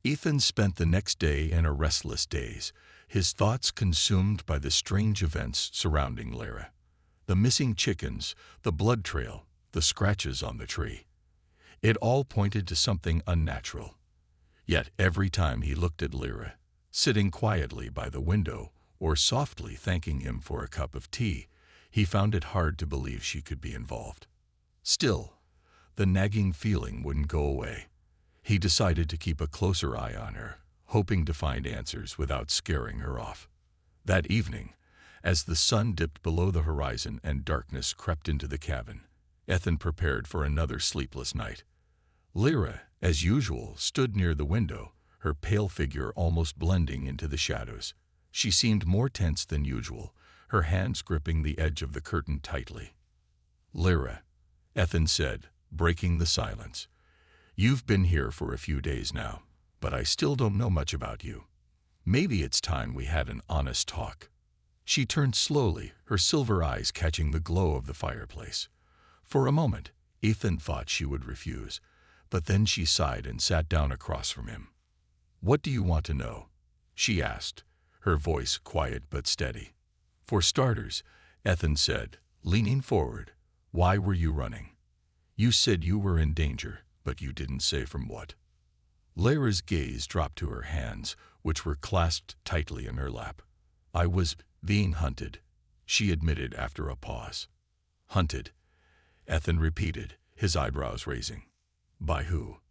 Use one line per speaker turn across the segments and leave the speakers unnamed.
Ethan spent the next day in a restless daze, his thoughts consumed by the strange events surrounding Lyra. The missing chickens, the blood trail, the scratches on the tree. It all pointed to something unnatural. Yet every time he looked at Lyra, sitting quietly by the window or softly thanking him for a cup of tea, he found it hard to believe she could be involved. Still, the nagging feeling wouldn't go away. He decided to keep a closer eye on her, hoping to find answers without scaring her off. That evening, as the sun dipped below the horizon and darkness crept into the cabin, Ethan prepared for another sleepless night. Lyra, as usual, stood near the window, her pale figure almost blending into the shadows. She seemed more tense than usual, her hands gripping the edge of the curtain tightly. "Lyra," Ethan said, breaking the silence. "You've been here for a few days now, but I still don't know much about you. Maybe it's time we had an honest talk." She turned slowly, her silver eyes catching the glow of the fireplace. For a moment, Ethan thought she would refuse, but then she sighed and sat down across from him. "What do you want to know?" she asked, her voice quiet but steady. "For starters," Ethan said, leaning forward, "why were you running? You said you were in danger, but you didn't say from what." Lyra's gaze dropped to her hands, which were clasped tightly in her lap. "I was being hunted," she admitted after a pause. "Hunted?" Ethan repeated, his eyebrows raising. "By who?"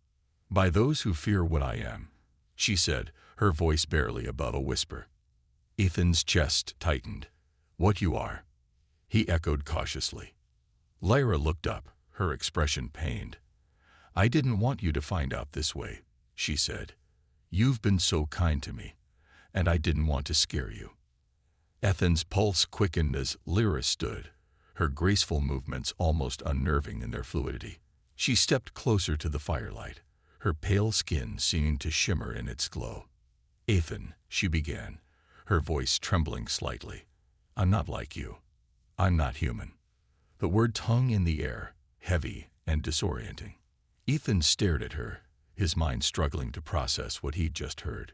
"By those who fear what I am," she said, her voice barely above a whisper. Ethan's chest tightened. "What you are?" he echoed cautiously. Lyra looked up, her expression pained. "I didn't want you to find out this way," she said. "You've been so kind to me, and I didn't want to scare you." Ethan's pulse quickened as Lyra stood, her graceful movements almost unnerving in their fluidity. She stepped closer to the firelight, her pale skin seeming to shimmer in its glow. "Ethan," she began, her voice trembling slightly, "I'm not like you. I'm not human." The word hung in the air, heavy and disorienting. Ethan stared at her, his mind struggling to process what he'd just heard.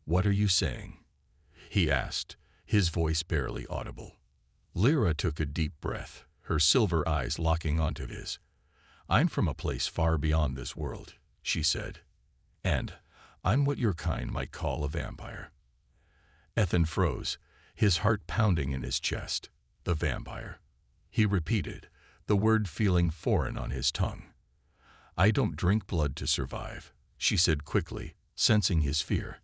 "What are you saying?" he asked, his voice barely audible. Lyra took a deep breath, her silver eyes locking onto his. "I'm from a place far beyond this world," she said, "and I'm what your kind might call a vampire." Ethan froze, his heart pounding in his chest. "The vampire," he repeated, the word feeling foreign on his tongue. "I don't drink blood to survive," she said quickly, sensing his fear.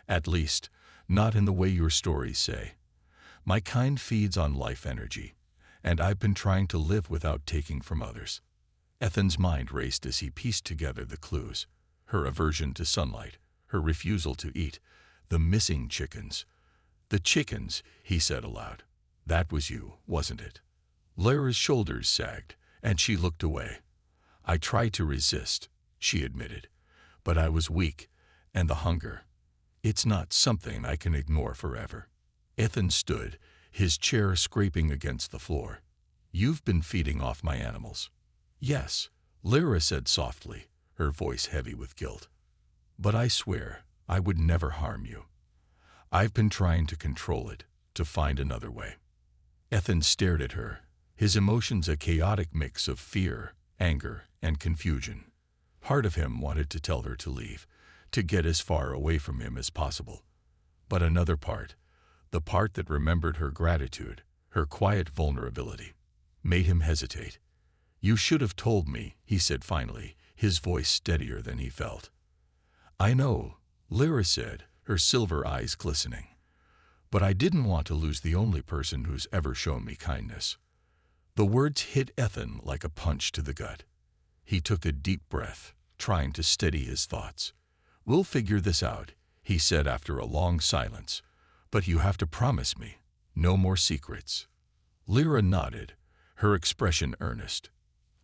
"At least, not in the way your stories say. My kind feeds on life energy, and I've been trying to live without taking from others." Ethan's mind raced as he pieced together the clues: her aversion to sunlight, her refusal to eat, the missing chickens. "The chickens," he said aloud. "That was you, wasn't it?" Lyra's shoulders sagged, and she looked away. "I tried to resist," she admitted, "but I was weak, and the hunger. It's not something I can ignore forever." Ethan stood, his chair scraping against the floor. "You've been feeding off my animals." "Yes," Lyra said softly, her voice heavy with guilt. "But I swear I would never harm you. I've been trying to control it, to find another way." Ethan stared at her, his emotions a chaotic mix of fear, anger, and confusion. Part of him wanted to tell her to leave, to get as far away from him as possible. But another part, the part that remembered her gratitude, her quiet vulnerability, made him hesitate. "You should have told me," he said finally, his voice steadier than he felt. "I know," Lyra said, her silver eyes glistening. "But I didn't want to lose the only person who's ever shown me kindness." The words hit Ethan like a punch to the gut. He took a deep breath, trying to steady his thoughts. "We'll figure this out," he said after a long silence. "But you have to promise me, no more secrets." Lyra nodded, her expression earnest.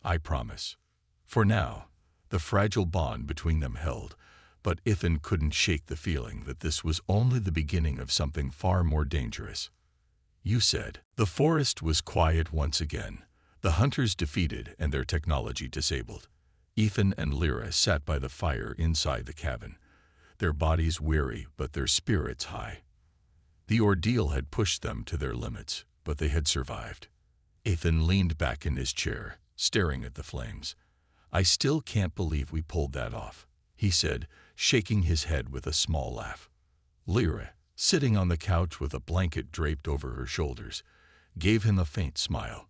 "I promise." For now, the fragile bond between them held, but Ethan couldn't shake the feeling that this was only the beginning of something far more dangerous. "You said." The forest was quiet once again, the hunters defeated and their technology disabled. Ethan and Lyra sat by the fire inside the cabin, their bodies weary but their spirits high. The ordeal had pushed them to their limits, but they had survived. Ethan leaned back in his chair, staring at the flames. "I still can't believe we pulled that off," he said, shaking his head with a small laugh. Lyra, sitting on the couch with a blanket draped over her shoulders, gave him a faint smile.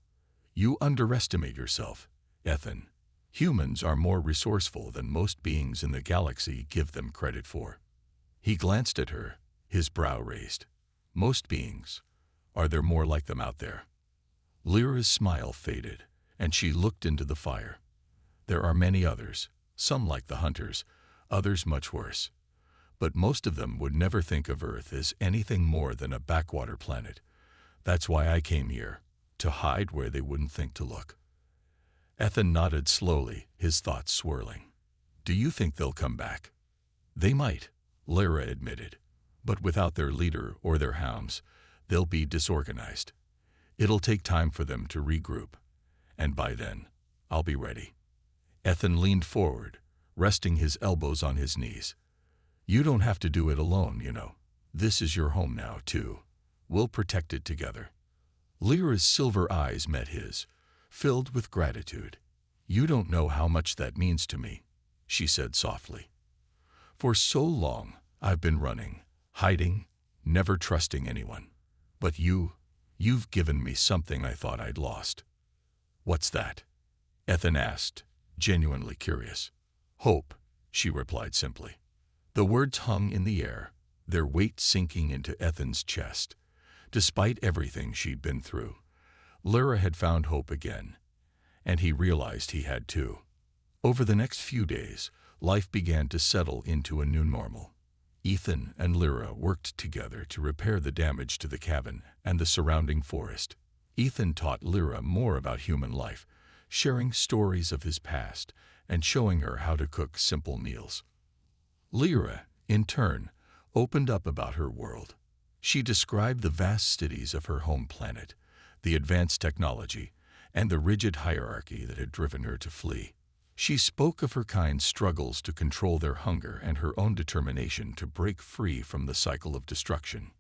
"You underestimate yourself, Ethan. Humans are more resourceful than most beings in the galaxy give them credit for." He glanced at her, his brow raised. "Most beings? Are there more like them out there?" Lyra's smile faded, and she looked into the fire. "There are many others, some like the hunters, others much worse. But most of them would never think of Earth as anything more than a backwater planet. That's why I came here, to hide where they wouldn't think to look." Ethan nodded slowly, his thoughts swirling. "Do you think they'll come back?" "They might," Lyra admitted. "But without their leader or their hounds, they'll be disorganized. It'll take time for them to regroup. And by then, I'll be ready." Ethan leaned forward, resting his elbows on his knees. "You don't have to do it alone, you know. This is your home now, too. We'll protect it together." Lyra's silver eyes met his, filled with gratitude. "You don't know how much that means to me," she said softly. "For so long, I've been running, hiding, never trusting anyone. But you've given me something I thought I'd lost." "What's that?" Ethan asked, genuinely curious. "Hope," she replied simply. The words hung in the air, their weight sinking into Ethan's chest. Despite everything she'd been through, Lyra had found hope again, and he realized he had too. Over the next few days, life began to settle into a new normal. Ethan and Lyra worked together to repair the damage to the cabin and the surrounding forest. Ethan taught Lyra more about human life, sharing stories of his past and showing her how to cook simple meals. Lyra, in turn, opened up about her world. She described the vast cities of her home planet, the advanced technology, and the rigid hierarchy that had driven her to flee. She spoke of her kind's struggles to control their hunger and her own determination to break free from the cycle of destruction.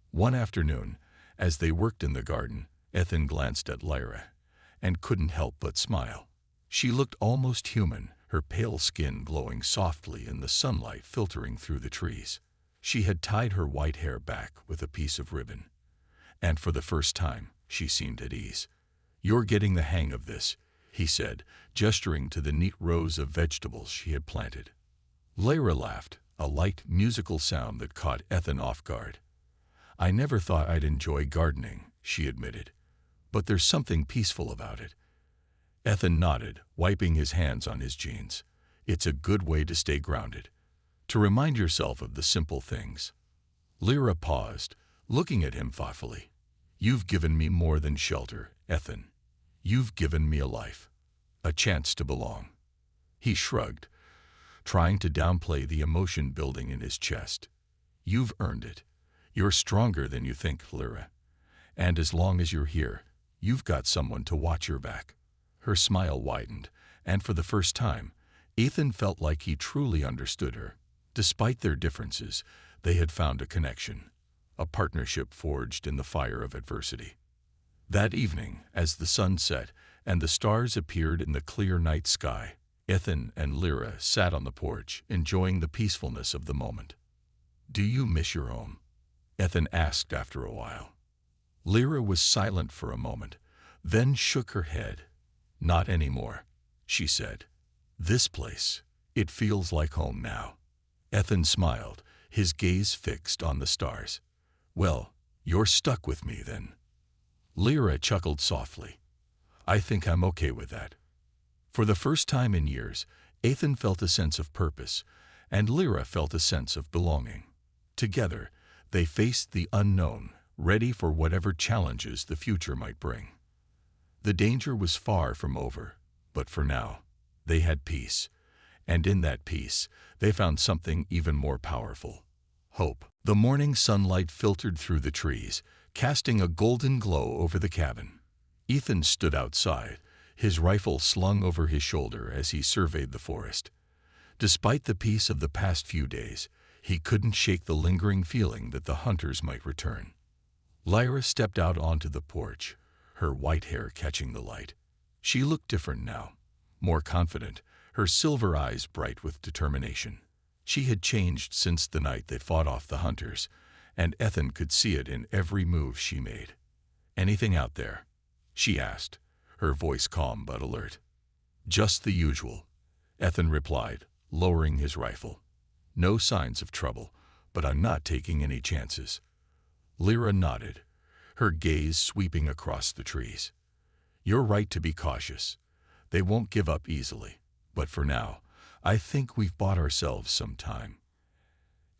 One afternoon, as they worked in the garden, Ethan glanced at Lyra and couldn't help but smile. She looked almost human, her pale skin glowing softly in the sunlight filtering through the trees. She had tied her white hair back with a piece of ribbon, and for the first time, she seemed at ease. "You're getting the hang of this," he said, gesturing to the neat rows of vegetables she had planted. Lyra laughed, a light, musical sound that caught Ethan off guard. "I never thought I'd enjoy gardening," she admitted, "but there's something peaceful about it." Ethan nodded, wiping his hands on his jeans. "It's a good way to stay grounded, to remind yourself of the simple things." Lyra paused, looking at him thoughtfully. "You've given me more than shelter, Ethan. You've given me a life, a chance to belong." He shrugged, trying to downplay the emotion building in his chest. "You've earned it. You're stronger than you think, Lyra. And as long as you're here, you've got someone to watch your back." Her smile widened, and for the first time, Ethan felt like he truly understood her. Despite their differences, they had found a connection, a partnership forged in the fire of adversity. That evening, as the sun set and the stars appeared in the clear night sky, Ethan and Lyra sat on the porch, enjoying the peacefulness of the moment. "Do you miss your home?" Ethan asked after a while. Lyra was silent for a moment, then shook her head. "Not anymore," she said. "This place, it feels like home now." Ethan smiled, his gaze fixed on the stars. "Well, you're stuck with me then." Lyra chuckled softly. "I think I'm okay with that." For the first time in years, Ethan felt a sense of purpose, and Lyra felt a sense of belonging. Together, they faced the unknown, ready for whatever challenges the future might bring. The danger was far from over, but for now, they had peace, and in that peace, they found something even more powerful: hope. The morning sunlight filtered through the trees, casting a golden glow over the cabin. Ethan stood outside, his rifle slung over his shoulder as he surveyed the forest. Despite the peace of the past few days, He couldn't shake the lingering feeling that the hunters might return. Lyra stepped out onto the porch, her white hair catching the light. She looked different now, more confident, her silver eyes bright with determination. She had changed since the night they fought off the hunters, and Ethan could see it in every move she made. "Anything out there?" she asked, her voice calm but alert. "Just the usual," Ethan replied, lowering his rifle. "No signs of trouble, but I'm not taking any chances." Lyra nodded, her gaze sweeping across the trees. "You're right to be cautious. They won't give up easily, but for now, I think we've bought ourselves some time."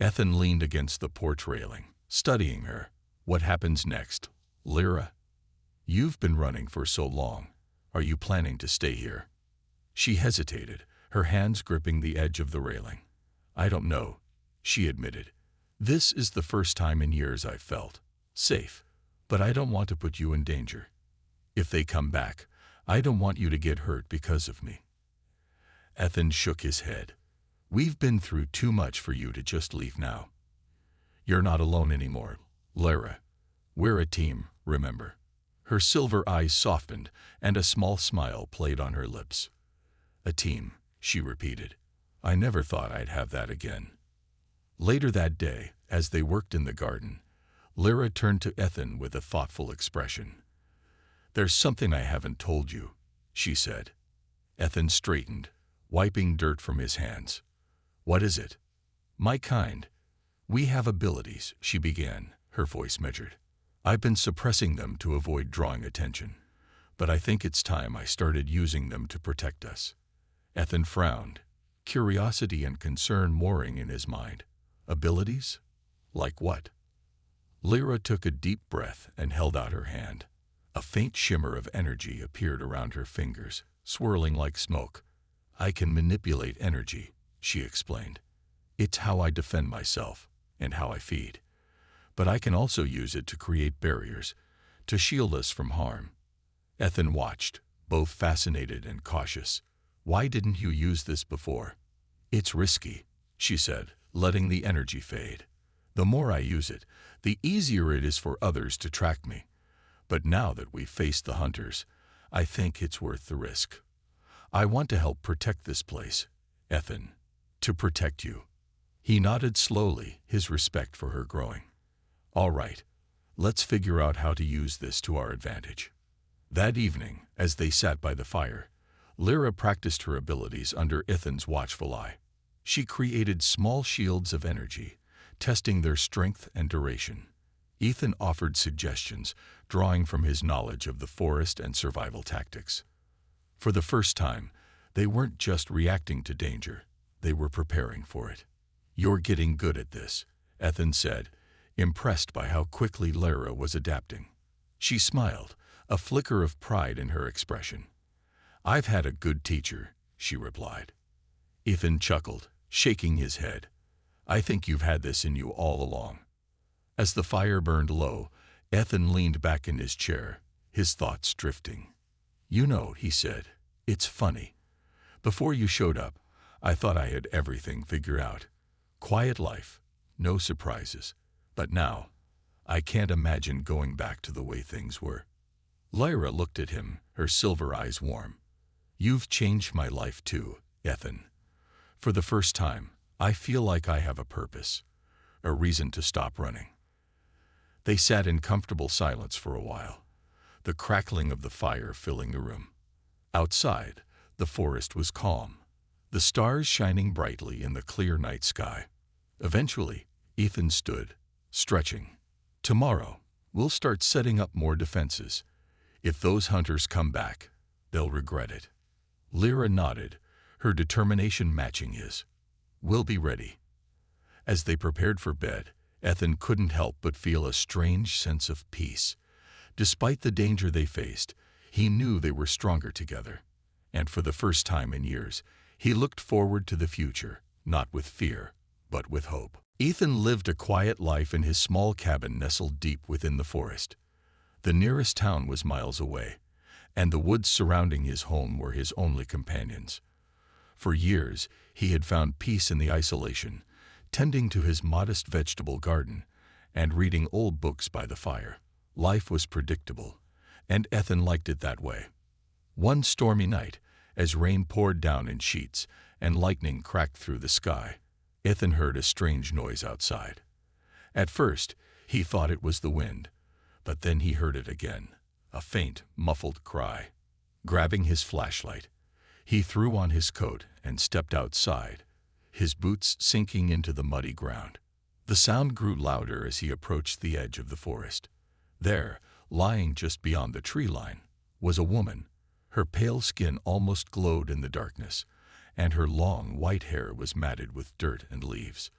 Ethan leaned against the porch railing, studying her. "What happens next, Lyra? You've been running for so long. Are you planning to stay here?" She hesitated, her hands gripping the edge of the railing. "I don't know," she admitted. "This is the first time in years I've felt safe, but I don't want to put you in danger. If they come back, I don't want you to get hurt because of me." Ethan shook his head. "We've been through too much for you to just leave now. You're not alone anymore, Lyra. We're a team, remember?" Her silver eyes softened, and a small smile played on her lips. "A team," she repeated. "I never thought I'd have that again." Later that day, as they worked in the garden, Lyra turned to Ethan with a thoughtful expression. "There's something I haven't told you," she said. Ethan straightened, wiping dirt from his hands. "What is it?" "My kind. We have abilities," she began, her voice measured. "I've been suppressing them to avoid drawing attention, but I think it's time I started using them to protect us." Ethan frowned, curiosity and concern mooring in his mind. "Abilities? Like what?" Lyra took a deep breath and held out her hand. A faint shimmer of energy appeared around her fingers, swirling like smoke. "I can manipulate energy," she explained. "It's how I defend myself and how I feed. But I can also use it to create barriers, to shield us from harm." Ethan watched, both fascinated and cautious. "Why didn't you use this before?" "It's risky," she said, letting the energy fade. "The more I use it, the easier it is for others to track me. But now that we've faced the hunters, I think it's worth the risk. I want to help protect this place, Ethan. To protect you." He nodded slowly, his respect for her growing. "All right, let's figure out how to use this to our advantage." That evening, as they sat by the fire, Lyra practiced her abilities under Ethan's watchful eye. She created small shields of energy, testing their strength and duration. Ethan offered suggestions, drawing from his knowledge of the forest and survival tactics. For the first time, they weren't just reacting to danger, they were preparing for it. "You're getting good at this," Ethan said, impressed by how quickly Lyra was adapting. She smiled, a flicker of pride in her expression. "I've had a good teacher," she replied. Ethan chuckled, shaking his head. "I think you've had this in you all along." As the fire burned low, Ethan leaned back in his chair, his thoughts drifting. "You know," he said, "it's funny. Before you showed up, I thought I had everything figured out. Quiet life, no surprises. But now, I can't imagine going back to the way things were." Lyra looked at him, her silver eyes warm. "You've changed my life too, Ethan. For the first time, I feel like I have a purpose, a reason to stop running." They sat in comfortable silence for a while, the crackling of the fire filling the room. Outside, the forest was calm, the stars shining brightly in the clear night sky. Eventually, Ethan stood, stretching. "Tomorrow, we'll start setting up more defenses. If those hunters come back, they'll regret it." Lyra nodded, her determination matching his. "We'll be ready." As they prepared for bed, Ethan couldn't help but feel a strange sense of peace. Despite the danger they faced, he knew they were stronger together. And for the first time in years, he looked forward to the future, not with fear, but with hope. Ethan lived a quiet life in his small cabin nestled deep within the forest. The nearest town was miles away, and the woods surrounding his home were his only companions. For years, he had found peace in the isolation, tending to his modest vegetable garden and reading old books by the fire. Life was predictable, and Ethan liked it that way. One stormy night, as rain poured down in sheets and lightning cracked through the sky, Ethan heard a strange noise outside. At first, he thought it was the wind, but then he heard it again, a faint, muffled cry. Grabbing his flashlight, he threw on his coat and stepped outside, his boots sinking into the muddy ground. The sound grew louder as he approached the edge of the forest. There, lying just beyond the tree line, was a woman. Her pale skin almost glowed in the darkness, and her long white hair was matted with dirt and leaves.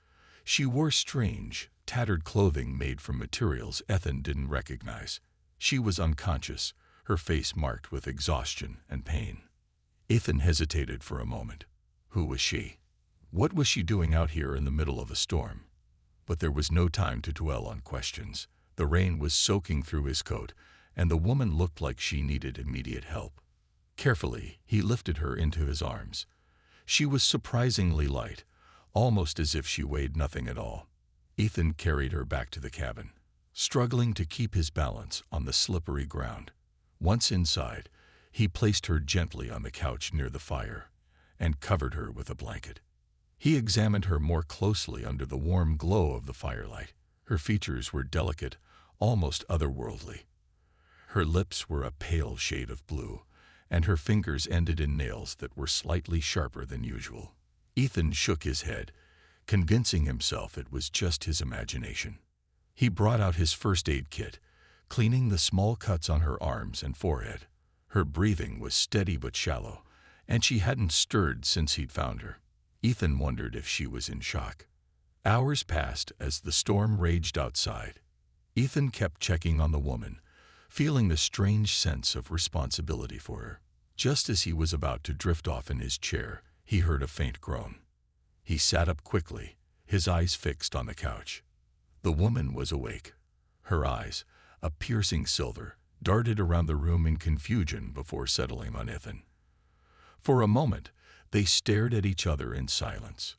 She wore strange, tattered clothing made from materials Ethan didn't recognize. She was unconscious, her face marked with exhaustion and pain. Ethan hesitated for a moment. Who was she? What was she doing out here in the middle of a storm? But there was no time to dwell on questions. The rain was soaking through his coat, and the woman looked like she needed immediate help. Carefully, he lifted her into his arms. She was surprisingly light, almost as if she weighed nothing at all. Ethan carried her back to the cabin, struggling to keep his balance on the slippery ground. Once inside, he placed her gently on the couch near the fire and covered her with a blanket. He examined her more closely under the warm glow of the firelight. Her features were delicate, almost otherworldly. Her lips were a pale shade of blue, and her fingers ended in nails that were slightly sharper than usual. Ethan shook his head, convincing himself it was just his imagination. He brought out his first aid kit, cleaning the small cuts on her arms and forehead. Her breathing was steady but shallow, and she hadn't stirred since he'd found her. Ethan wondered if she was in shock. Hours passed as the storm raged outside. Ethan kept checking on the woman, feeling the strange sense of responsibility for her. Just as he was about to drift off in his chair, he heard a faint groan. He sat up quickly, his eyes fixed on the couch. The woman was awake. Her eyes, a piercing silver, darted around the room in confusion before settling on Ethan. For a moment, they stared at each other in silence.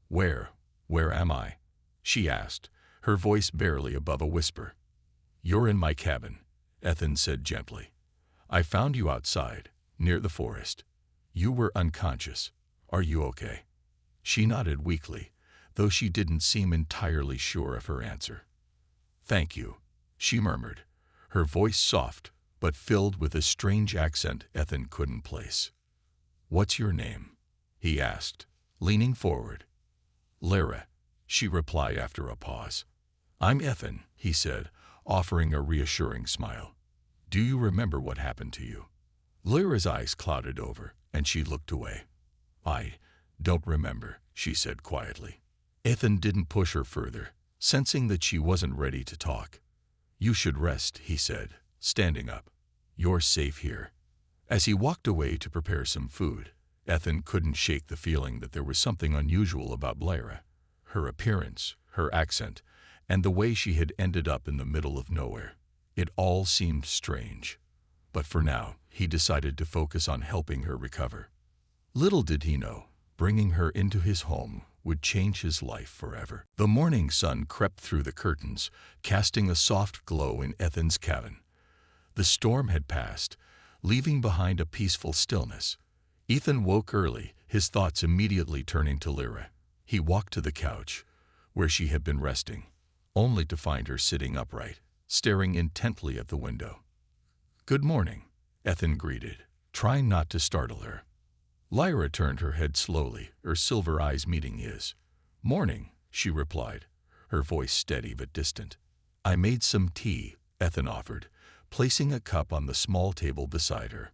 Where am I?" she asked, her voice barely above a whisper. "You're in my cabin," Ethan said gently. "I found you outside, near the forest. You were unconscious. Are you okay?" She nodded weakly, though she didn't seem entirely sure of her answer. "Thank you," she murmured, her voice soft but filled with a strange accent Ethan couldn't place. "What's your name?" he asked, leaning forward. "Lara," she replied after a pause. "I'm Ethan," he said, offering a reassuring smile. "Do you remember what happened to you?" Lara's eyes clouded over, and she looked away. "I don't remember," she said quietly. Ethan didn't push her further, sensing that she wasn't ready to talk. "You should rest," he said, standing up. "You're safe here." As he walked away to prepare some food, Ethan couldn't shake the feeling that there was something unusual about Lara. Her appearance, her accent, and the way she had ended up in the middle of nowhere. It all seemed strange. But for now, he decided to focus on helping her recover. Little did he know, bringing her into his home would change his life forever. The morning sun crept through the curtains, casting a soft glow in Ethan's cabin. The storm had passed, leaving behind a peaceful stillness. Ethan woke early, his thoughts immediately turning to Lara. He walked to the couch, where she had been resting, only to find her sitting upright, staring intently at the window. "Good morning," Ethan greeted, trying not to startle her. Lara turned her head slowly, her silver eyes meeting his. "Morning," she replied, her voice steady but distant. "I made some tea," Ethan offered, placing a cup on the small table beside her.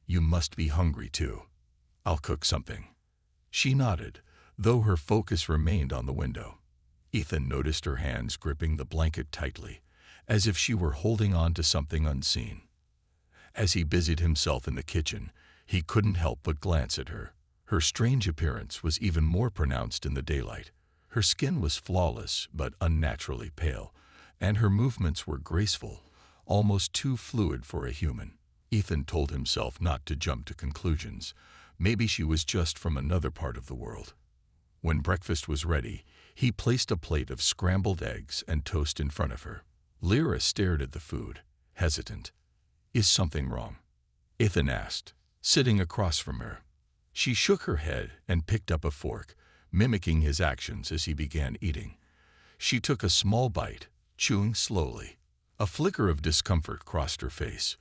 "You must be hungry too. I'll cook something." She nodded, though her focus remained on the window. Ethan noticed her hands gripping the blanket tightly, as if she were holding on to something unseen. As he busied himself in the kitchen, he couldn't help but glance at her. Her strange appearance was even more pronounced in the daylight. Her skin was flawless but unnaturally pale, and her movements were graceful, almost too fluid for a human. Ethan told himself not to jump to conclusions. Maybe she was just from another part of the world. When breakfast was ready, He placed a plate of scrambled eggs and toast in front of her. Lyra stared at the food, hesitant. "Is something wrong?" Ethan asked, sitting across from her. She shook her head and picked up a fork, mimicking his actions as he began eating. She took a small bite, chewing slowly. A flicker of discomfort crossed her face,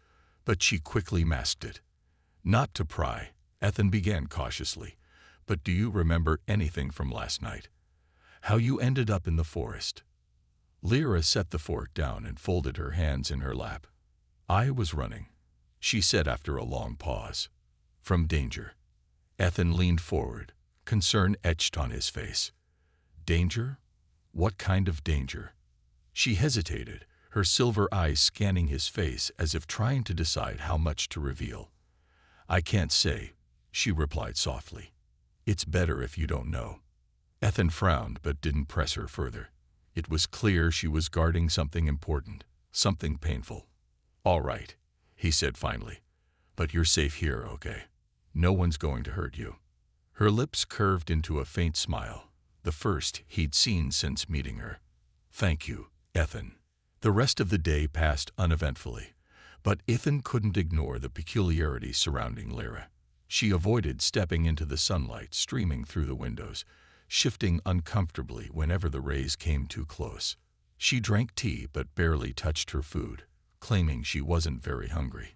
but she quickly masked it. "Not to pry," Ethan began cautiously, "but do you remember anything from last night? How you ended up in the forest?" Lyra set the fork down and folded her hands in her lap. "I was running," she said after a long pause. "From danger." Ethan leaned forward, concern etched on his face. "Danger? What kind of danger?" She hesitated, her silver eyes scanning his face as if trying to decide how much to reveal. "I can't say," she replied softly. "It's better if you don't know." Ethan frowned but didn't press her further. It was clear she was guarding something important, something painful. "All right," he said finally. "But you're safe here, okay? No one's going to hurt you." Her lips curved into a faint smile, the first he'd seen since meeting her. "Thank you, Ethan." The rest of the day passed uneventfully, but Ethan couldn't ignore the peculiarities surrounding Lyra. She avoided stepping into the sunlight streaming through the windows, shifting uncomfortably whenever the rays came too close. She drank tea but barely touched her food, claiming she wasn't very hungry.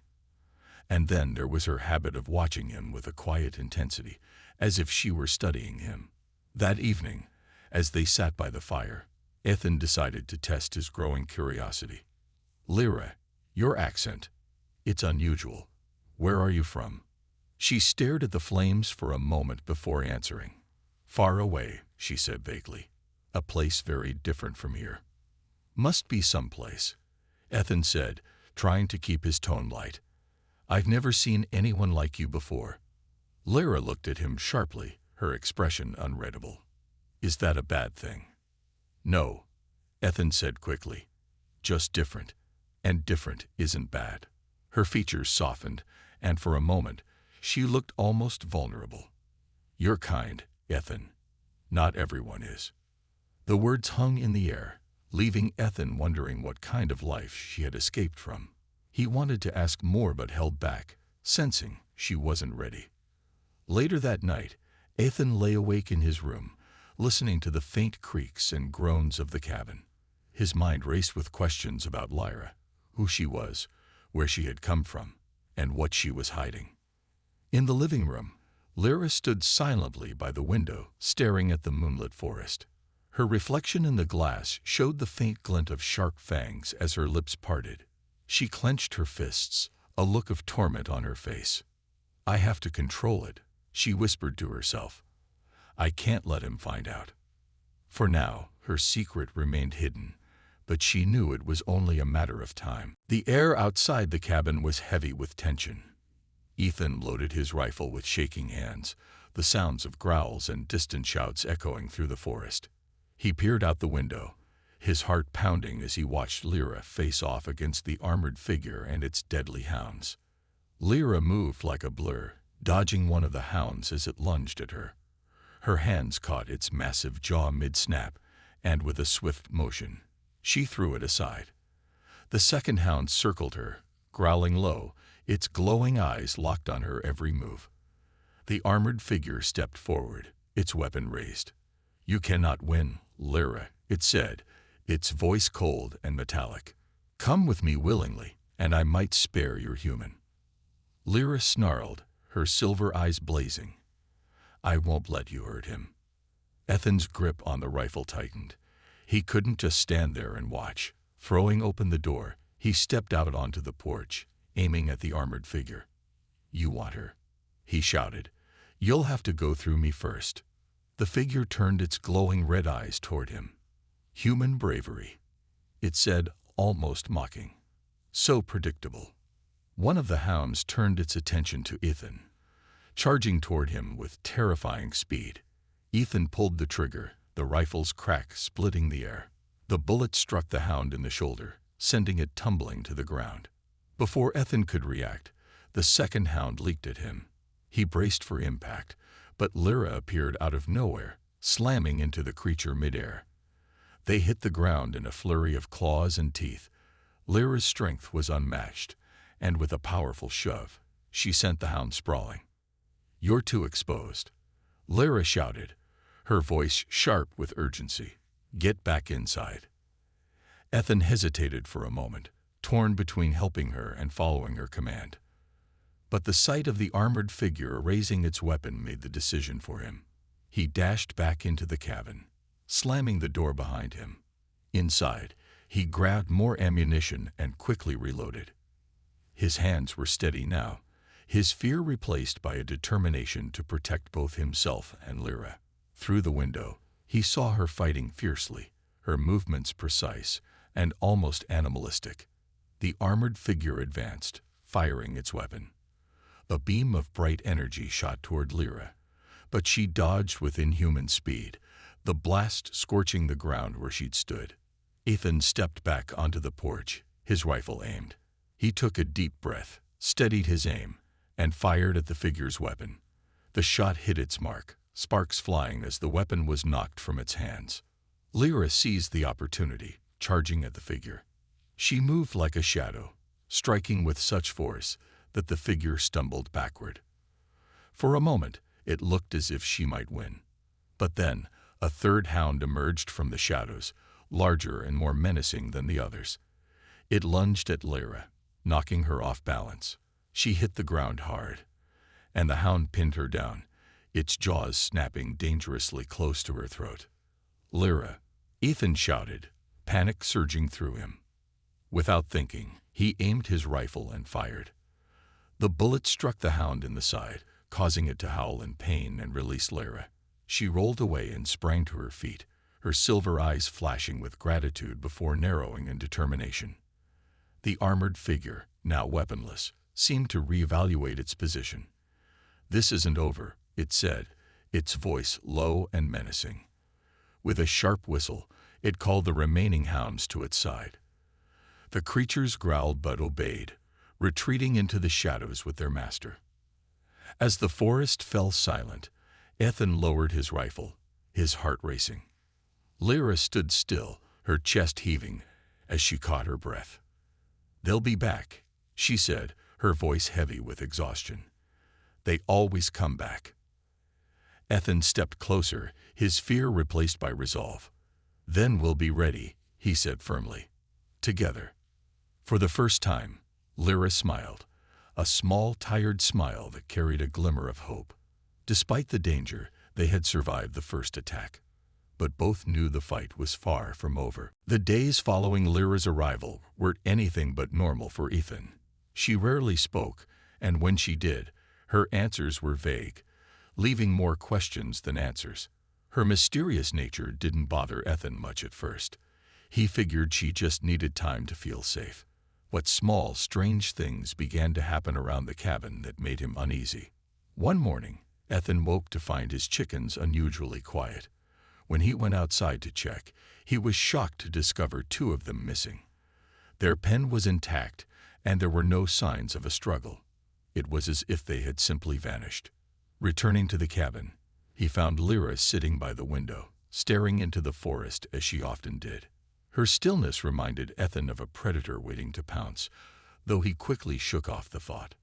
And then there was her habit of watching him with a quiet intensity, as if she were studying him. That evening, as they sat by the fire, Ethan decided to test his growing curiosity. "Lyra, your accent. It's unusual. Where are you from?" She stared at the flames for a moment before answering. "Far away," she said vaguely. "A place very different from here." "Must be someplace," Ethan said, trying to keep his tone light. "I've never seen anyone like you before." Lyra looked at him sharply, her expression unreadable. "Is that a bad thing?" "No," Ethan said quickly. "Just different, and different isn't bad." Her features softened, and for a moment, she looked almost vulnerable. "You're kind, Ethan. Not everyone is." The words hung in the air, leaving Ethan wondering what kind of life she had escaped from. He wanted to ask more but held back, sensing she wasn't ready. Later that night, Ethan lay awake in his room, listening to the faint creaks and groans of the cabin. His mind raced with questions about Lyra, who she was, where she had come from, and what she was hiding. In the living room, Lyra stood silently by the window, staring at the moonlit forest. Her reflection in the glass showed the faint glint of sharp fangs as her lips parted. She clenched her fists, a look of torment on her face. "I have to control it," she whispered to herself. "I can't let him find out." For now, her secret remained hidden, but she knew it was only a matter of time. The air outside the cabin was heavy with tension. Ethan loaded his rifle with shaking hands, the sounds of growls and distant shouts echoing through the forest. He peered out the window, his heart pounding as he watched Lyra face off against the armored figure and its deadly hounds. Lyra moved like a blur, dodging one of the hounds as it lunged at her. Her hands caught its massive jaw mid-snap, and with a swift motion, she threw it aside. The second hound circled her, growling low, its glowing eyes locked on her every move. The armored figure stepped forward, its weapon raised. "You cannot win, Lyra," it said, its voice cold and metallic. "Come with me willingly, and I might spare your human." Lyra snarled, her silver eyes blazing. "I won't let you hurt him." Ethan's grip on the rifle tightened. He couldn't just stand there and watch. Throwing open the door, he stepped out onto the porch, aiming at the armored figure. "You want her," he shouted. "You'll have to go through me first." The figure turned its glowing red eyes toward him. "Human bravery," it said, almost mocking. So predictable. One of the hounds turned its attention to Ethan, charging toward him with terrifying speed. Ethan pulled the trigger, the rifle's crack splitting the air. The bullet struck the hound in the shoulder, sending it tumbling to the ground. Before Ethan could react, the second hound leaped at him. He braced for impact, but Lyra appeared out of nowhere, slamming into the creature midair. They hit the ground in a flurry of claws and teeth. Lyra's strength was unmatched, and with a powerful shove, she sent the hound sprawling. "You're too exposed," Lyra shouted, her voice sharp with urgency. "Get back inside." Ethan hesitated for a moment, torn between helping her and following her command. But the sight of the armored figure raising its weapon made the decision for him. He dashed back into the cabin, slamming the door behind him. Inside, he grabbed more ammunition and quickly reloaded. His hands were steady now, his fear replaced by a determination to protect both himself and Lyra. Through the window, he saw her fighting fiercely, her movements precise and almost animalistic. The armored figure advanced, firing its weapon. A beam of bright energy shot toward Lyra, but she dodged with inhuman speed, the blast scorching the ground where she'd stood. Ethan stepped back onto the porch, his rifle aimed. He took a deep breath, steadied his aim, and fired at the figure's weapon. The shot hit its mark, sparks flying as the weapon was knocked from its hands. Lyra seized the opportunity, charging at the figure. She moved like a shadow, striking with such force that the figure stumbled backward. For a moment, it looked as if she might win. But then, a third hound emerged from the shadows, larger and more menacing than the others. It lunged at Lyra, knocking her off balance. She hit the ground hard, and the hound pinned her down, its jaws snapping dangerously close to her throat. "Lyra!" Ethan shouted, panic surging through him. Without thinking, he aimed his rifle and fired. The bullet struck the hound in the side, causing it to howl in pain and release Lyra. She rolled away and sprang to her feet, her silver eyes flashing with gratitude before narrowing in determination. The armored figure, now weaponless, seemed to reevaluate its position. "This isn't over," it said, its voice low and menacing. With a sharp whistle, it called the remaining hounds to its side. The creatures growled but obeyed, retreating into the shadows with their master. As the forest fell silent, Ethan lowered his rifle, his heart racing. Lyra stood still, her chest heaving, as she caught her breath. "They'll be back," she said, her voice heavy with exhaustion. "They always come back." Ethan stepped closer, his fear replaced by resolve. "Then we'll be ready," he said firmly. "Together." For the first time, Lyra smiled, a small, tired smile that carried a glimmer of hope. Despite the danger, they had survived the first attack. But both knew the fight was far from over. The days following Lyra's arrival were anything but normal for Ethan. She rarely spoke, and when she did, her answers were vague, leaving more questions than answers. Her mysterious nature didn't bother Ethan much at first. He figured she just needed time to feel safe. But small, strange things began to happen around the cabin that made him uneasy. One morning, Ethan woke to find his chickens unusually quiet. When he went outside to check, he was shocked to discover 2 of them missing. Their pen was intact, and there were no signs of a struggle. It was as if they had simply vanished. Returning to the cabin, he found Lyra sitting by the window, staring into the forest as she often did. Her stillness reminded Ethan of a predator waiting to pounce, though he quickly shook off the thought.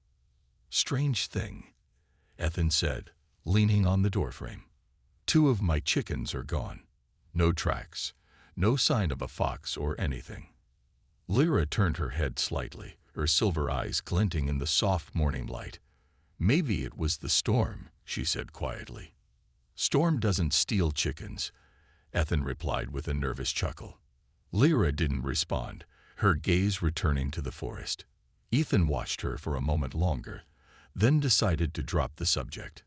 "Strange thing," Ethan said, leaning on the doorframe. "2 of my chickens are gone. No tracks, no sign of a fox or anything." Lyra turned her head slightly, her silver eyes glinting in the soft morning light. "Maybe it was the storm," she said quietly. "Storm doesn't steal chickens," Ethan replied with a nervous chuckle. Lyra didn't respond, her gaze returning to the forest. Ethan watched her for a moment longer, then decided to drop the subject.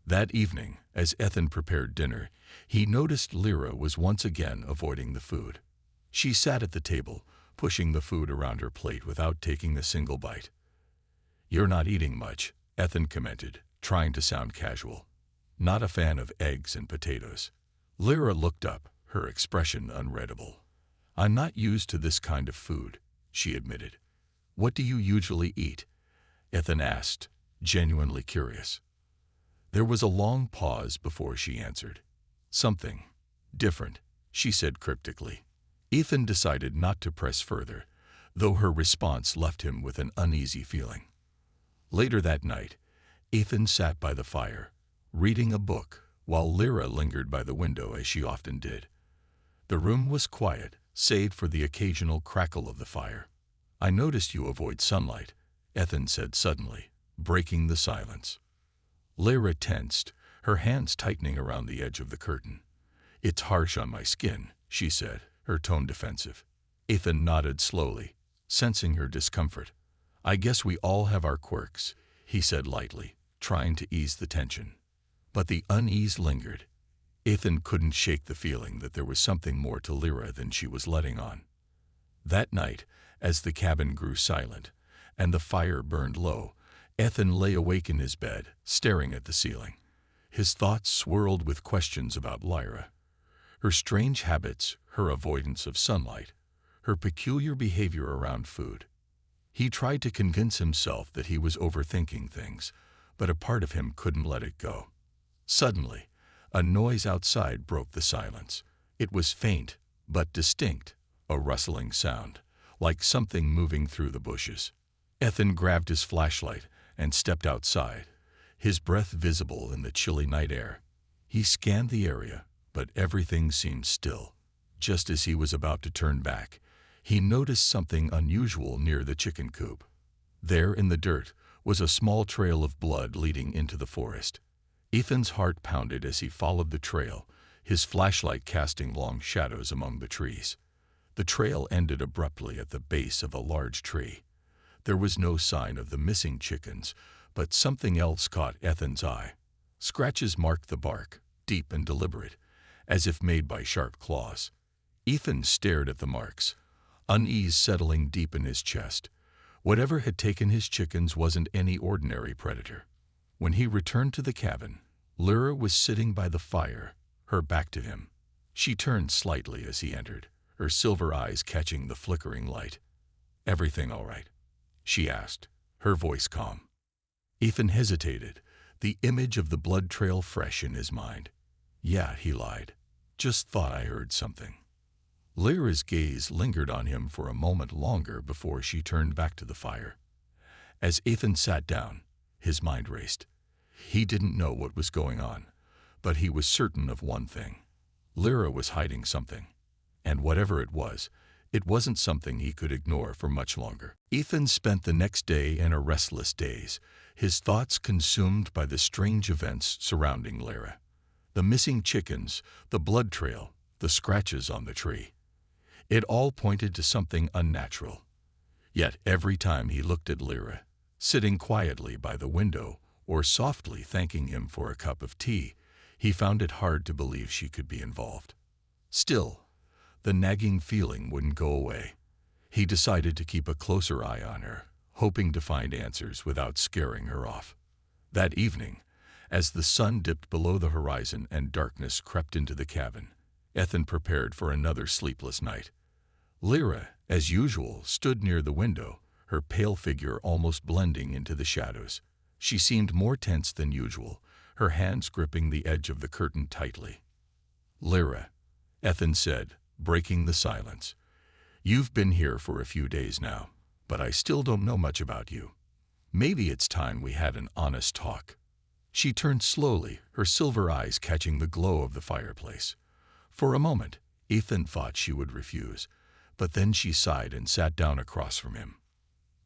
That evening, as Ethan prepared dinner, he noticed Lyra was once again avoiding the food. She sat at the table, pushing the food around her plate without taking a single bite. "You're not eating much," Ethan commented, trying to sound casual. "Not a fan of eggs and potatoes." Lyra looked up, her expression unreadable. "I'm not used to this kind of food," she admitted. "What do you usually eat?" Ethan asked, genuinely curious. There was a long pause before she answered. Something different, she said cryptically. Ethan decided not to press further, though her response left him with an uneasy feeling. Later that night, Ethan sat by the fire, reading a book, while Lyra lingered by the window as she often did. The room was quiet, save for the occasional crackle of the fire. "I noticed you avoid sunlight," Ethan said suddenly, breaking the silence. Lyra tensed, her hands tightening around the edge of the curtain. "It's harsh on my skin," she said, her tone defensive. Ethan nodded slowly, sensing her discomfort. "I guess we all have our quirks," he said lightly, trying to ease the tension. But the unease lingered. Ethan couldn't shake the feeling that there was something more to Lyra than she was letting on. That night, as the cabin grew silent and the fire burned low, Ethan lay awake in his bed, staring at the ceiling. His thoughts swirled with questions about Lyra. Her strange habits, her avoidance of sunlight, her peculiar behavior around food. He tried to convince himself that he was overthinking things, but a part of him couldn't let it go. Suddenly, a noise outside broke the silence. It was faint, but distinct, a rustling sound, like something moving through the bushes. Ethan grabbed his flashlight and stepped outside, his breath visible in the chilly night air. He scanned the area, but everything seemed still. Just as he was about to turn back, he noticed something unusual near the chicken coop. There in the dirt was a small trail of blood leading into the forest. Ethan's heart pounded as he followed the trail, his flashlight casting long shadows among the trees. The trail ended abruptly at the base of a large tree. There was no sign of the missing chickens, but something else caught Ethan's eye. Scratches marked the bark, deep and deliberate, as if made by sharp claws. Ethan stared at the marks, unease settling deep in his chest. Whatever had taken his chickens wasn't any ordinary predator. When he returned to the cabin, Lyra was sitting by the fire, her back to him. She turned slightly as he entered, her silver eyes catching the flickering light. "Everything all right?" she asked, her voice calm. Ethan hesitated, the image of the blood trail fresh in his mind. "Yeah," he lied. "Just thought I heard something." Lyra's gaze lingered on him for a moment longer before she turned back to the fire. As Ethan sat down, his mind raced. He didn't know what was going on, but he was certain of one thing. Lyra was hiding something, and whatever it wasn't something he could ignore for much longer. Ethan spent the next day in a restless daze, his thoughts consumed by the strange events surrounding Lyra. The missing chickens, the blood trail, the scratches on the tree. It all pointed to something unnatural. Yet every time he looked at Lyra, sitting quietly by the window or softly thanking him for a cup of tea, he found it hard to believe she could be involved. Still, the nagging feeling wouldn't go away. He decided to keep a closer eye on her, hoping to find answers without scaring her off. That evening, as the sun dipped below the horizon and darkness crept into the cabin, Ethan prepared for another sleepless night. Lyra, as usual, stood near the window, her pale figure almost blending into the shadows. She seemed more tense than usual, her hands gripping the edge of the curtain tightly. "Lyra," Ethan said, breaking the silence. "You've been here for a few days now, but I still don't know much about you. Maybe it's time we had an honest talk." She turned slowly, her silver eyes catching the glow of the fireplace. For a moment, Ethan thought she would refuse, but then she sighed and sat down across from him.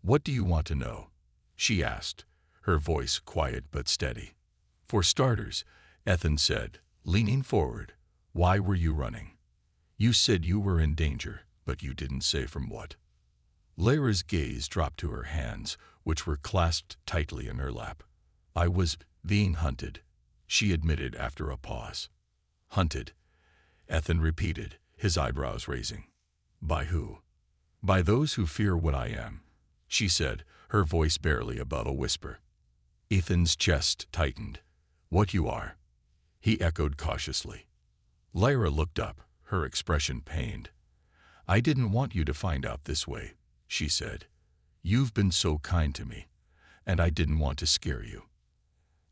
"What do you want to know?" she asked, her voice quiet but steady. "For starters," Ethan said, leaning forward, "why were you running? You said you were in danger, but you didn't say from what." Lyra's gaze dropped to her hands, which were clasped tightly in her lap. "I was being hunted," she admitted after a pause. "Hunted?" Ethan repeated, his eyebrows raising. "By who?" "By those who fear what I am," she said, her voice barely above a whisper. Ethan's chest tightened. "What you are?" he echoed cautiously. Lyra looked up, her expression pained. "I didn't want you to find out this way," she said. "You've been so kind to me, and I didn't want to scare you."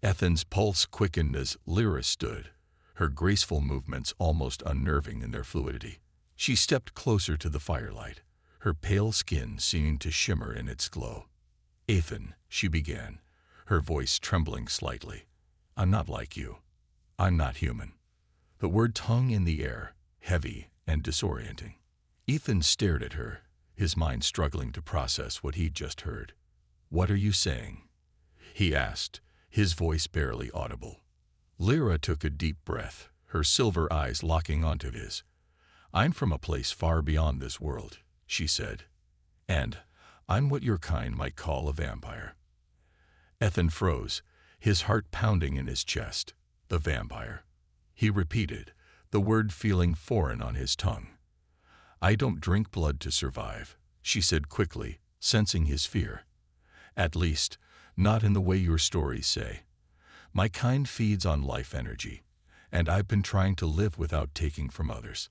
Ethan's pulse quickened as Lyra stood, her graceful movements almost unnerving in their fluidity. She stepped closer to the firelight, her pale skin seeming to shimmer in its glow. "Ethan," she began, her voice trembling slightly, "I'm not like you. I'm not human." The word hung in the air, heavy and disorienting. Ethan stared at her, his mind struggling to process what he'd just heard. "What are you saying?" he asked, his voice barely audible. Lyra took a deep breath, her silver eyes locking onto his. "I'm from a place far beyond this world," she said. "And I'm what your kind might call a vampire." Ethan froze, his heart pounding in his chest. "The vampire," he repeated, the word feeling foreign on his tongue. "I don't drink blood to survive," she said quickly, sensing his fear. "At least, not in the way your stories say. My kind feeds on life energy, and I've been trying to live without taking from others."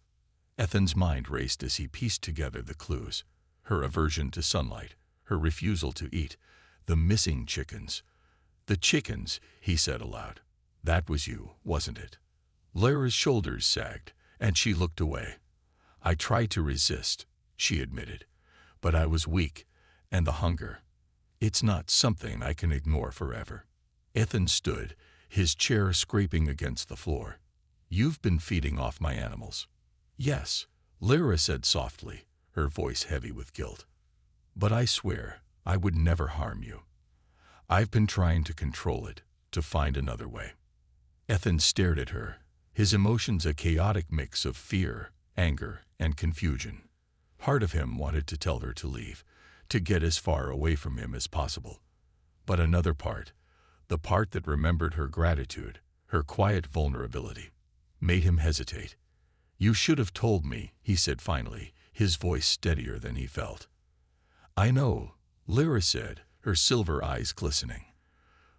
Ethan's mind raced as he pieced together the clues: her aversion to sunlight, her refusal to eat, the missing chickens. "The chickens," he said aloud. "That was you, wasn't it?" Lyra's shoulders sagged, and she looked away. "I tried to resist," she admitted, "but I was weak, and the hunger. It's not something I can ignore forever." Ethan stood, his chair scraping against the floor. "You've been feeding off my animals." "Yes," Lyra said softly, her voice heavy with guilt. "But I swear I would never harm you. I've been trying to control it, to find another way." Ethan stared at her, his emotions a chaotic mix of fear, anger, and confusion. Part of him wanted to tell her to leave, to get as far away from him as possible. But another part, the part that remembered her gratitude, her quiet vulnerability, made him hesitate. "You should have told me," he said finally, his voice steadier than he felt. "I know," Lyra said, her silver eyes glistening.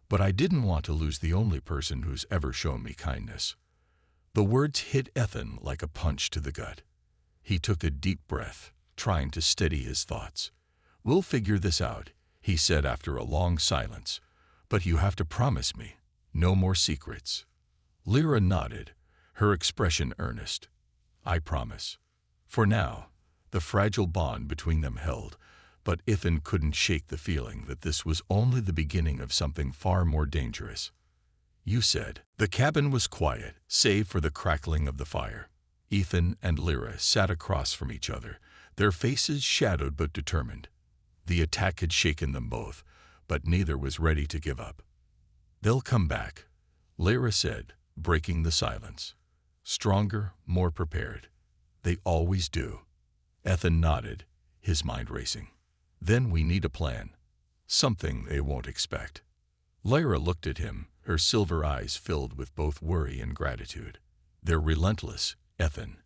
"But I didn't want to lose the only person who's ever shown me kindness." The words hit Ethan like a punch to the gut. He took a deep breath, trying to steady his thoughts. "We'll figure this out," he said after a long silence. "But you have to promise me, no more secrets." Lyra nodded, her expression earnest. "I promise." For now, the fragile bond between them held, but Ethan couldn't shake the feeling that this was only the beginning of something far more dangerous. "You said." The cabin was quiet, save for the crackling of the fire. Ethan and Lyra sat across from each other, their faces shadowed but determined. The attack had shaken them both, but neither was ready to give up. "They'll come back," Lyra said, breaking the silence. "Stronger, more prepared. They always do." Ethan nodded, his mind racing. "Then we need a plan. Something they won't expect." Lyra looked at him, her silver eyes filled with both worry and gratitude. "They're relentless, Ethan.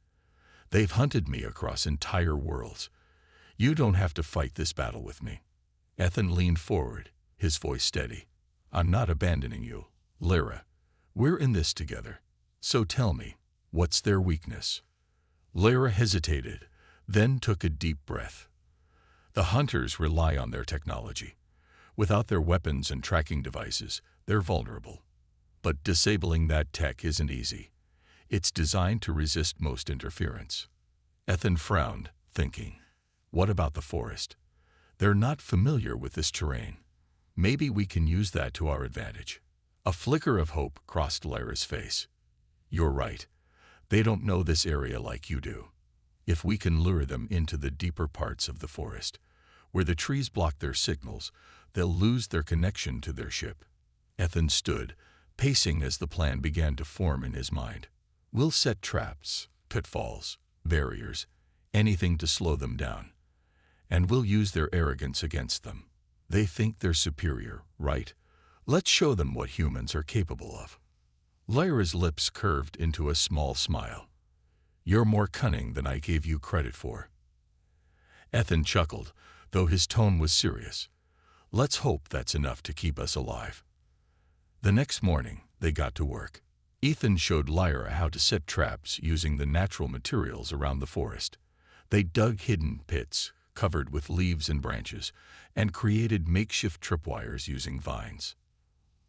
They've hunted me across entire worlds. You don't have to fight this battle with me." Ethan leaned forward, his voice steady. "I'm not abandoning you, Lyra. We're in this together. So tell me, what's their weakness?" Lyra hesitated, then took a deep breath. "The hunters rely on their technology. Without their weapons and tracking devices, they're vulnerable. But disabling that tech isn't easy. It's designed to resist most interference." Ethan frowned, thinking, what about the forest? They're not familiar with this terrain. Maybe we can use that to our advantage. A flicker of hope crossed Lyra's face. "You're right. They don't know this area like you do. If we can lure them into the deeper parts of the forest, where the trees block their signals, they'll lose their connection to their ship." Ethan stood, pacing as the plan began to form in his mind. "We'll set traps, pitfalls, barriers, anything to slow them down. And we'll use their arrogance against them. They think they're superior, right? Let's show them what humans are capable of." Lyra's lips curved into a small smile. "You're more cunning than I gave you credit for." Ethan chuckled, though his tone was serious. "Let's hope that's enough to keep us alive." The next morning, they got to work. Ethan showed Lyra how to set traps using the natural materials around the forest. They dug hidden pits, covered with leaves and branches, and created makeshift tripwires using vines.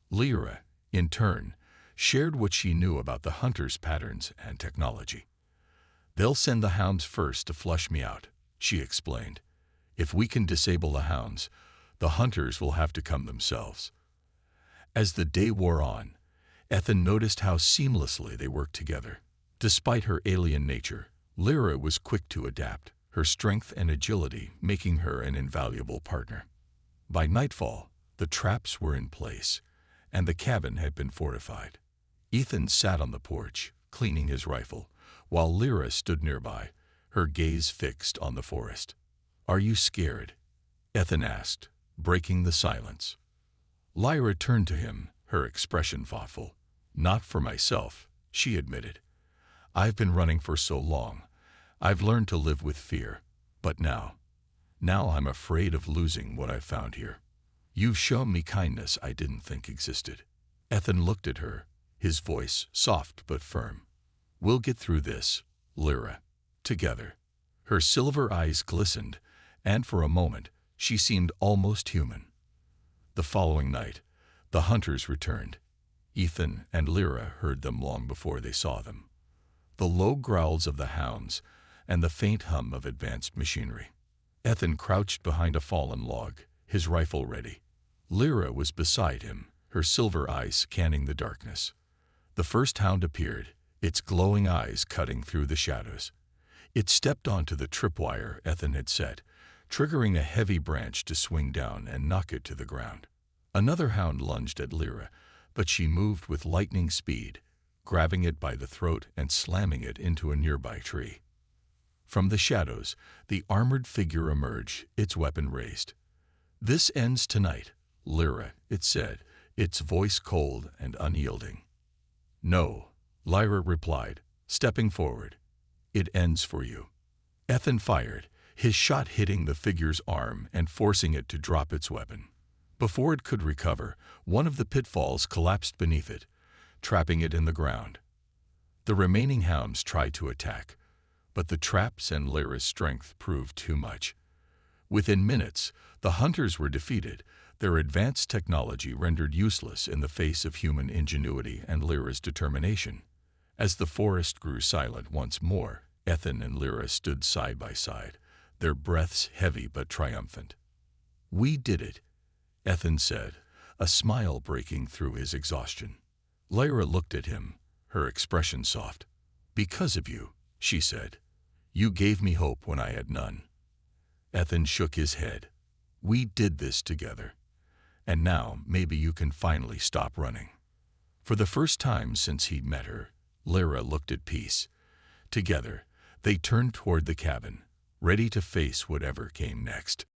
Lyra, in turn, shared what she knew about the hunters' patterns and technology. "They'll send the hounds first to flush me out," she explained. "If we can disable the hounds, the hunters will have to come themselves." As the day wore on, Ethan noticed how seamlessly they worked together. Despite her alien nature, Lyra was quick to adapt, her strength and agility making her an invaluable partner. By nightfall, the traps were in place, and the cabin had been fortified. Ethan sat on the porch, cleaning his rifle, while Lyra stood nearby, her gaze fixed on the forest. "Are you scared?" Ethan asked, breaking the silence. Lyra turned to him, her expression thoughtful. "Not for myself," she admitted. "I've been running for so long. I've learned to live with fear. But now I'm afraid of losing what I've found here. You've shown me kindness I didn't think existed." Ethan looked at her, his voice soft but firm. "We'll get through this, Lyra. Together." Her silver eyes glistened, and for a moment she seemed almost human. The following night, the hunters returned. Ethan and Lyra heard them long before they saw them. The low growls of the hounds and the faint hum of advanced machinery. Ethan crouched behind a fallen log, his rifle ready. Lyra was beside him, her silver eyes scanning the darkness. The first hound appeared, its glowing eyes cutting through the shadows. It stepped onto the tripwire Ethan had set, triggering a heavy branch to swing down and knock it to the ground. Another hound lunged at Lyra, but she moved with lightning speed, grabbing it by the throat and slamming it into a nearby tree. From the shadows, the armored figure emerged, its weapon raised. "This ends tonight, Lyra," it said, its voice cold and unyielding. "No," Lyra replied, stepping forward. "It ends for you." Ethan fired, his shot hitting the figure's arm and forcing it to drop its weapon. Before it could recover, one of the pitfalls collapsed beneath it, trapping it in the ground. The remaining hounds tried to attack, but the traps and Lyra's strength proved too much. Within minutes, the hunters were defeated, their advanced technology rendered useless in the face of human ingenuity and Lyra's determination. As the forest grew silent once more, Ethan and Lyra stood side by side, their breaths heavy but triumphant. "We did it," Ethan said, a smile breaking through his exhaustion. Lyra looked at him, her expression soft. "Because of you," she said. "You gave me hope when I had none." Ethan shook his head. "We did this together. And now maybe you can finally stop running." For the first time since he'd met her, Lyra looked at peace. Together, they turned toward the cabin, ready to face whatever came next.